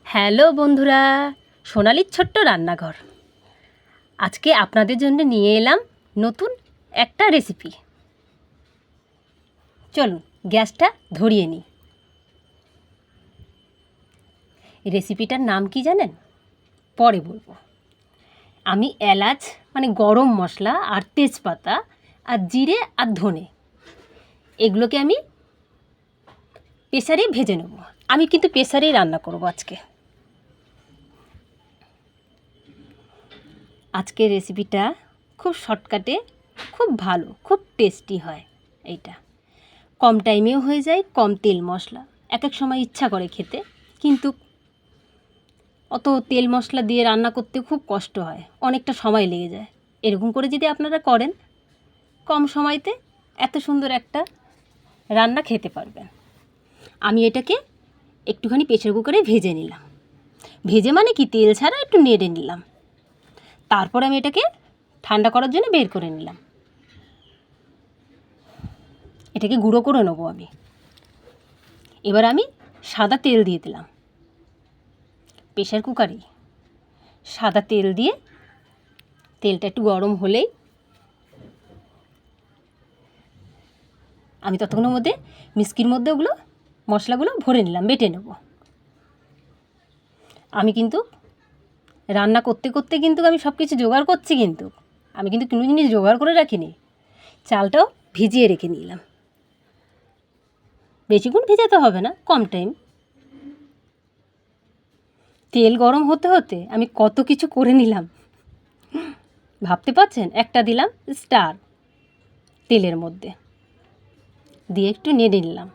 Hello বন্ধুরা, সোনালির ছোট্ট রান্নাঘর। আজকে আপনাদের জন্য নিয়ে এলাম নতুন একটা রেসিপি। চলুন গ্যাসটা ধরিয়ে নিই। রেসিপিটার নাম কি জানেন? পরে বলবো। আমি এলাচ মানে গরম মশলা আর তেজপাতা আর জিরে আর ধনে এগুলোকে আমি প্রেসারে ভেজে নেব। আমি কিন্তু প্রেসারেই রান্না করব আজকে। আজকের রেসিপিটা খুব শর্টকাটে, খুব ভালো, খুব টেস্টি হয়। এইটা কম টাইমেও হয়ে যায়, কম তেল মশলা। এক এক সময় ইচ্ছা করে খেতে, কিন্তু অত তেল মশলা দিয়ে রান্না করতে খুব কষ্ট হয়, অনেকটা সময় লেগে যায়। এরকম করে যদি আপনারা করেন, কম সময়তে এত সুন্দর একটা রান্না খেতে পারবেন। আমি এটাকে একটুখানি প্রেসার কুকারে ভেজে নিলাম। ভেজে মানে কি, তেল ছাড়া একটু নেড়ে নিলাম। তারপর আমি এটাকে ঠান্ডা করার জন্য বের করে নিলাম। এটাকে গুঁড়ো করে নেবো আমি। এবার আমি সাদা তেল দিয়ে দিলাম প্রেসার কুকারে। সাদা তেল দিয়ে তেলটা একটু গরম হলেই আমি ততক্ষণের মধ্যে মিক্সির মধ্যে ওগুলো মশলাগুলো ভরে নিলাম, বেটে নেব। আমি কিন্তু রান্না করতে করতে কিন্তু আমি সব কিছু জোগাড় করছি, কিন্তু আমি কিন্তু কোনো জিনিস জোগাড় করে রাখিনি। চালটাও ভিজিয়ে রেখে নিলাম। বেশিক্ষণ ভিজাতে হবে না, কম টাইম। তেল গরম হতে হতে আমি কত কিছু করে নিলাম ভাবতে পারছেন? একটা দিলাম স্টার তেলের মধ্যে দিয়ে একটু নেড়ে নিলাম।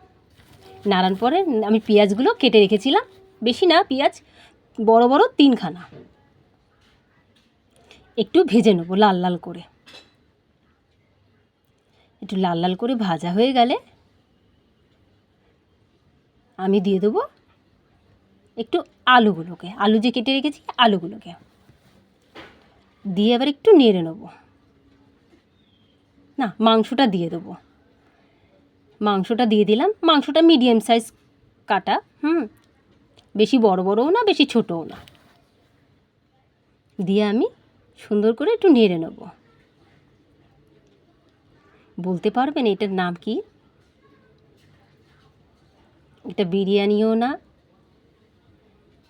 নাড়ার পরে আমি পেঁয়াজগুলো কেটে রেখেছিলাম, বেশি না, পেঁয়াজ বড় বড় 3খানা, একটু ভেজে নেবো লাল লাল করে। একটু লাল লাল করে ভাজা হয়ে গেলে আমি দিয়ে দেবো একটু আলুগুলোকে, আলু যে কেটে রেখেছি আলুগুলোকে দিয়ে এবার একটু নেড়ে নেবো। না, মাংসটা দিয়ে দেবো। মাংসটা দিয়ে দিলাম। মাংসটা মিডিয়াম সাইজ কাটা, বেশি বড় বড়ও না, বেশি ছোটও না। দিয়ে আমি সুন্দর করে একটু নেড়ে নেব। বলতে পারবেন এটার নাম কি? এটা বিরিয়ানিও না,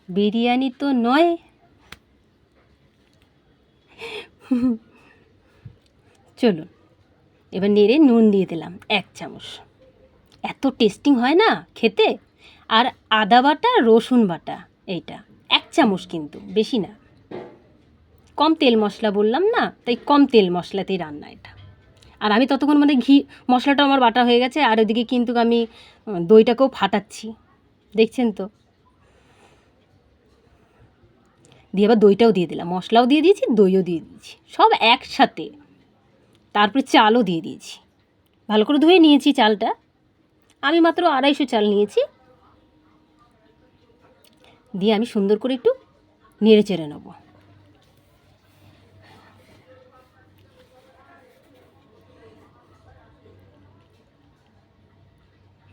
বিরিয়ানি তো নয়। চলুন এবার নেড়ে নুন দিয়ে দিলাম 1 চামচ। এত টেস্টিং হয় না খেতে। আর আদা বাটা, রসুন বাটা, এইটা 1 চামচ, কিন্তু বেশি না। কম তেল মশলা বললাম না, তাই কম তেল মশলাতেই রান্না এটা। আর আমি ততক্ষণ মানে মশলাটা আমার বাটা হয়ে গেছে। আর ওদিকে কিন্তু আমি দইটাকেও ফাটাচ্ছি, দেখছেন তো। দিয়ে আবার দইটাও দিয়ে দিলাম, মশলাও দিয়ে দিয়েছি, দইও দিয়ে দিয়েছি, সব একসাথে। তারপরে চালও দিয়ে দিয়েছি, ভালো করে ধুয়ে নিয়েছি চালটা। আমি মাত্র 250 চাল নিয়েছি। দিয়ে আমি সুন্দর করে একটু নেড়ে চেড়ে নেবো।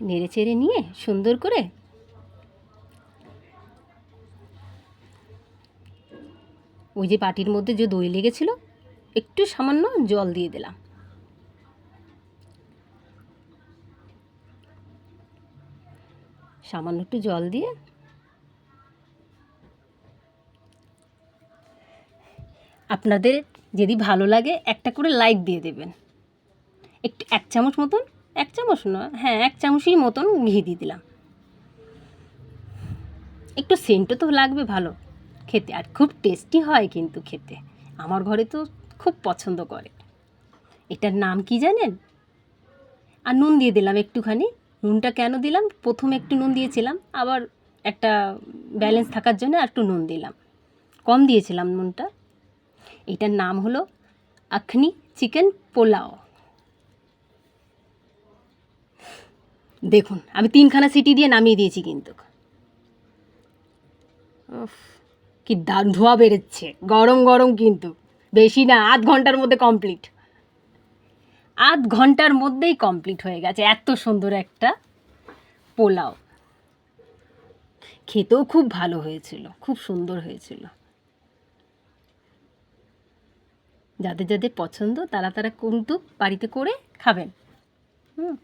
নেড়ে চেড়ে নিয়ে সুন্দর করে ওই যে বাটির মধ্যে যে দই লেগেছিল, একটু সামান্য জল দিয়ে দিলাম। সামান্য একটু জল দিয়ে আপনাদের যদি ভালো লাগে একটা করে লাইক দিয়ে দেবেন। একটু 1 চামচ মতন, 1 চামচ না, হ্যাঁ 1 চামচই মতন ঘি দিয়ে দিলাম। একটু সেন্টও তো লাগবে ভালো খেতে, আর খুব টেস্টি হয় কিন্তু খেতে। আমার ঘরে তো খুব পছন্দ করে। এটার নাম কি জানেন? আর নুন দিয়ে দিলাম একটুখানি। নুনটা কেন দিলাম, প্রথমে একটু নুন দিয়েছিলাম, আবার একটা ব্যালেন্স থাকার জন্য আর একটু নুন দিলাম, কম দিয়েছিলাম নুনটা। এটার নাম হলো আখনি চিকেন পোলাও। দেখুন আমি 3খানা সিটি দিয়ে নামিয়ে দিয়েছি, কিন্তু কি ধোঁয়া বেরোচ্ছে, গরম গরম, কিন্তু বেশি না, আধ ঘন্টার মধ্যে কমপ্লিট। আধ ঘন্টার মধ্যেই কমপ্লিট হয়ে গেছে এত সুন্দর একটা পোলাও। খেতেও খুব ভালো হয়েছিল, খুব সুন্দর হয়েছিল। যাদের যাদের পছন্দ তারা তারা কিন্তু বাড়িতে করে খাবেন। হুম।